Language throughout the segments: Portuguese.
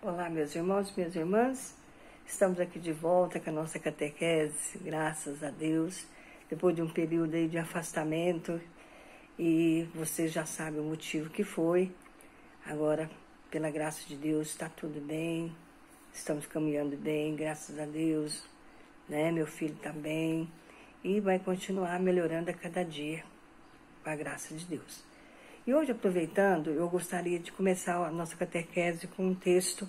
Olá, meus irmãos, minhas irmãs. Estamos aqui de volta com a nossa catequese, graças a Deus, depois de um período aí de afastamento, e vocês já sabem o motivo que foi. Agora, pela graça de Deus, está tudo bem, estamos caminhando bem, graças a Deus, né? Meu filho está bem e vai continuar melhorando a cada dia, com a graça de Deus. E hoje, aproveitando, eu gostaria de começar a nossa catequese com um texto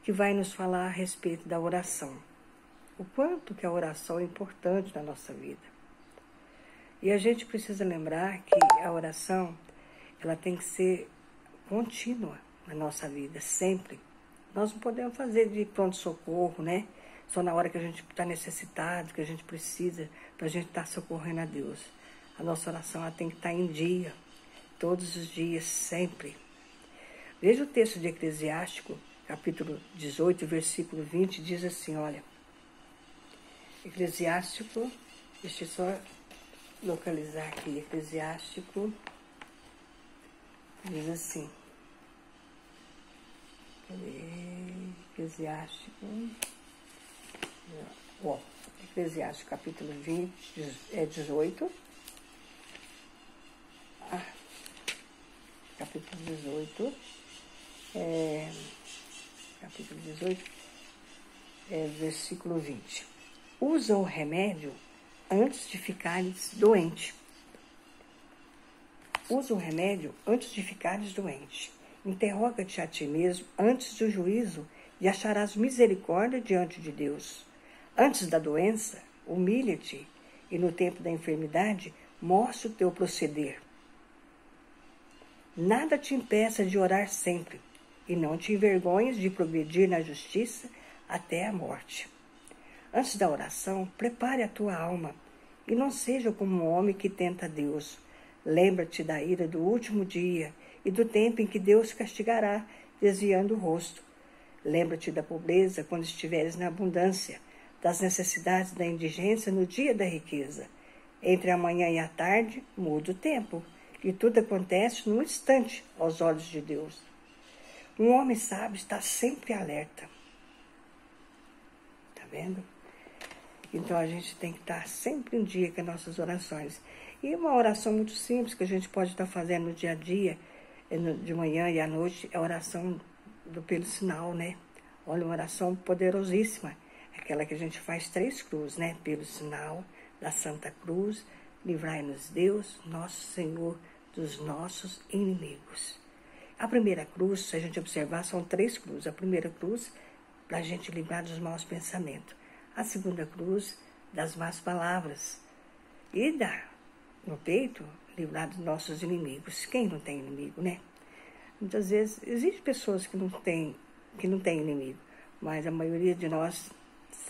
que vai nos falar a respeito da oração. O quanto que a oração é importante na nossa vida. E a gente precisa lembrar que a oração, ela tem que ser contínua na nossa vida, sempre. Nós não podemos fazer de pronto-socorro, né? Só na hora que a gente está necessitado, que a gente precisa, para a gente estar socorrendo a Deus. A nossa oração, ela tem que estar em dia, todos os dias, sempre. Veja o texto de Eclesiástico, capítulo 18, versículo 20, diz assim, olha. Eclesiástico, deixa eu só localizar aqui, Eclesiástico, diz assim. Eclesiástico, capítulo 18, capítulo 18, versículo 20. Usa o remédio antes de ficares doente. Usa o remédio antes de ficares doente. Interroga-te a ti mesmo antes do juízo e acharás misericórdia diante de Deus. Antes da doença, humilha-te e no tempo da enfermidade, mostra o teu proceder. Nada te impeça de orar sempre e não te envergonhes de progredir na justiça até a morte. Antes da oração, prepare a tua alma e não seja como um homem que tenta Deus. Lembra-te da ira do último dia e do tempo em que Deus castigará, desviando o rosto. Lembra-te da pobreza quando estiveres na abundância, das necessidades da indigência no dia da riqueza. Entre a manhã e a tarde, muda o tempo, e tudo acontece num instante aos olhos de Deus. Um homem sábio está sempre alerta. Tá vendo? Então a gente tem que estar sempre em dia com as nossas orações. E uma oração muito simples que a gente pode estar fazendo no dia a dia, de manhã e à noite, é a oração pelo sinal, né? Olha, uma oração poderosíssima. Aquela que a gente faz 3 cruzes, né? Pelo sinal da Santa Cruz, livrai-nos Deus, nosso Senhor, dos nossos inimigos. A primeira cruz, se a gente observar, são 3 cruzes. A primeira cruz, para a gente livrar dos maus pensamentos. A segunda cruz, das más palavras. E no peito, livrar dos nossos inimigos. Quem não tem inimigo, né? Muitas vezes, existem pessoas que não têm inimigo, mas a maioria de nós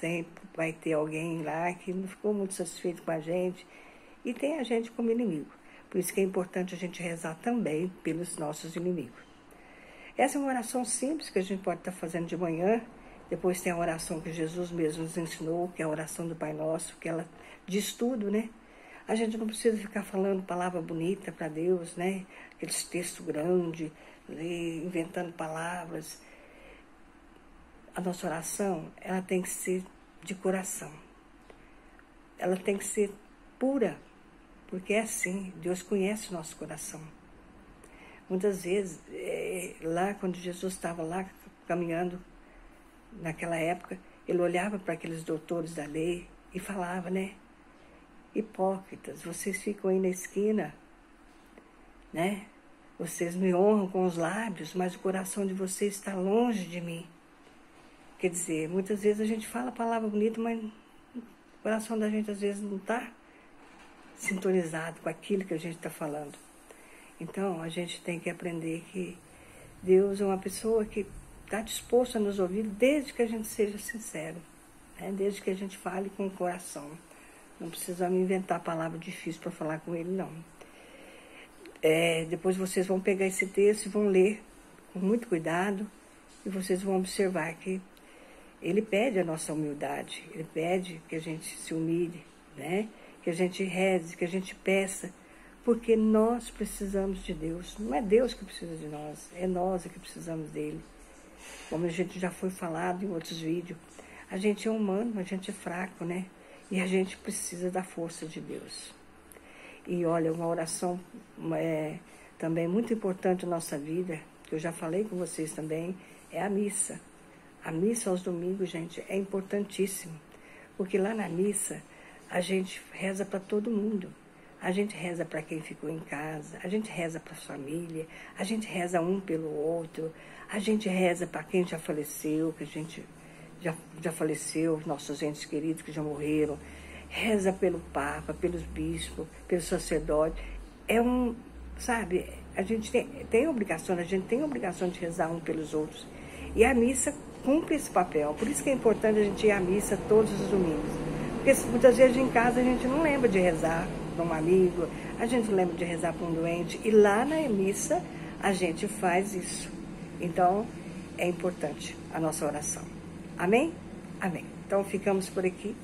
sempre vai ter alguém lá que não ficou muito satisfeito com a gente e tem a gente como inimigo. Por isso que é importante a gente rezar também pelos nossos inimigos. Essa é uma oração simples que a gente pode estar fazendo de manhã. Depois tem a oração que Jesus mesmo nos ensinou, que é a oração do Pai Nosso, que ela diz tudo, né? A gente não precisa ficar falando palavra bonita para Deus, né? Aqueles textos grandes, inventando palavras. A nossa oração, ela tem que ser de coração. Ela tem que ser pura, porque é assim, Deus conhece o nosso coração. Muitas vezes, lá quando Jesus estava lá caminhando, naquela época, ele olhava para aqueles doutores da lei e falava, né? Hipócritas, vocês ficam aí na esquina, né? Vocês me honram com os lábios, mas o coração de vocês está longe de mim. Quer dizer, muitas vezes a gente fala a palavra bonita, mas o coração da gente às vezes não está sintonizado com aquilo que a gente está falando. Então, a gente tem que aprender que Deus é uma pessoa que está disposto a nos ouvir desde que a gente seja sincero, né? Desde que a gente fale com o coração. Não precisamos inventar palavra difícil para falar com ele, não. Depois vocês vão pegar esse texto e vão ler com muito cuidado e vocês vão observar que ele pede a nossa humildade, ele pede que a gente se humilhe, né? Que a gente reze, que a gente peça, porque nós precisamos de Deus. Não é Deus que precisa de nós, é nós que precisamos dele. Como a gente já foi falado em outros vídeos, a gente é humano, a gente é fraco, né? E a gente precisa da força de Deus. E olha, uma oração também muito importante na nossa vida, que eu já falei com vocês também, é a missa. A missa aos domingos, gente, é importantíssimo. Porque lá na missa, a gente reza para todo mundo. A gente reza para quem ficou em casa, a gente reza para a família, a gente reza um pelo outro, a gente reza para quem já faleceu, que a gente já faleceu, nossos entes queridos que já morreram, reza pelo Papa, pelos bispos, pelos sacerdotes. Sabe, a gente tem obrigação, a gente tem obrigação de rezar um pelos outros. E a missa cumpre esse papel. Por isso que é importante a gente ir à missa todos os domingos. Porque muitas vezes em casa a gente não lembra de rezar para um amigo, a gente não lembra de rezar para um doente. E lá na missa a gente faz isso. Então é importante a nossa oração. Amém? Amém. Então ficamos por aqui.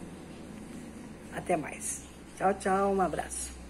Até mais. Tchau, tchau. Um abraço.